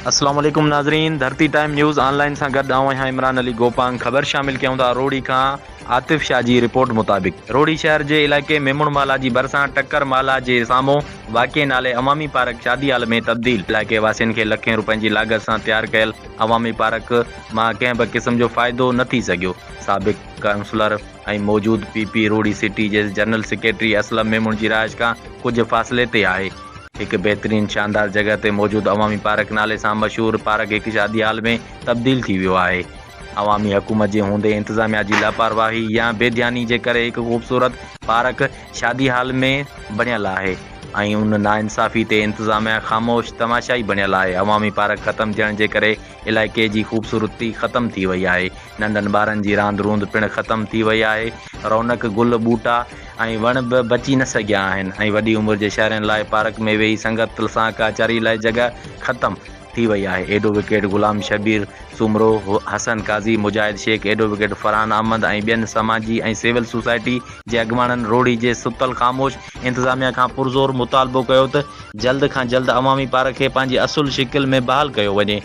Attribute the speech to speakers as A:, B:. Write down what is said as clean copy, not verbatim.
A: अस्सलाम वालेकुम नाज़रीन, धरती टाइम न्यूज़ ऑनलाइन से गॾु आऊं आहियां इमरान अली गोपांग। ख़बर शामिल कयूं था रोड़ी खां। आतिफ शाह जी रिपोर्ट मुताबिक़ रोड़ी शहर के इलाके मेमुण माला जी भरिसां टक्कर माला के साम्हूं वाक़े नाले अवामी पार्क शादी हाल में तब्दील। इलाके वासियुनि खे लखें रुपयनि जी लागत सां तैयार कयल अवामी पार्क मां कंहिं बि क़िस्म जो फ़ाइदो न थी सघियो। साबिक़ काउंसलर ऐं मौजूद पीपी रोड़ी सिटी के जनरल सेक्रेटरी असलम मेमुण जी राइश खां कुछ फ़ासिले ते आहे। एक बेहतरीन शानदार जगह ते मौजूद अवामी पार्क नाले से मशहूर पार्क एक शादी हाल में तब्दील थी वियो है। अवामी हुकूमत के हूंदे इंतजामिया की लापरवाही या बेध्यानी के करे एक खूबसूरत पार्क शादी हाल में बनियल है ऐं उन नाइंसाफ़ी ते इंतजामिया खामोश तमाशाई बनियल है। अवामी पार्क ख़त्म थियण जे करे इलाके की खूबसूरती ख़त्म थी वई है। नंढन ॿारनि जी रांद रूंद पिण ख़त्म थी वई है। रौनक गुल बूटा ऐं वण बि बची न सघिया आहिनि ऐं वॾी उमिरि जे शहरनि लाइ पार्क में वेही संगत सां काचारी लाइ जगह ख़त्म थी वई है। एडवोकेट गुलाम शबीर सुमरो, हसन काज़ी, मुजाहिद शेख, एडवोकेट फरहान अहमद ऐं ॿियनि समाजी ऐं सिविल सोसाइटी जे अॻुवाणनि रोड़ी जे सुतल ख़ामोश इंतज़ामिया खां पुरज़ोर मुतालबो कयो त जल्द खां जल्द अवामी पार्क खे पंहिंजी असुल शिकिल में बहाल कयो वञे।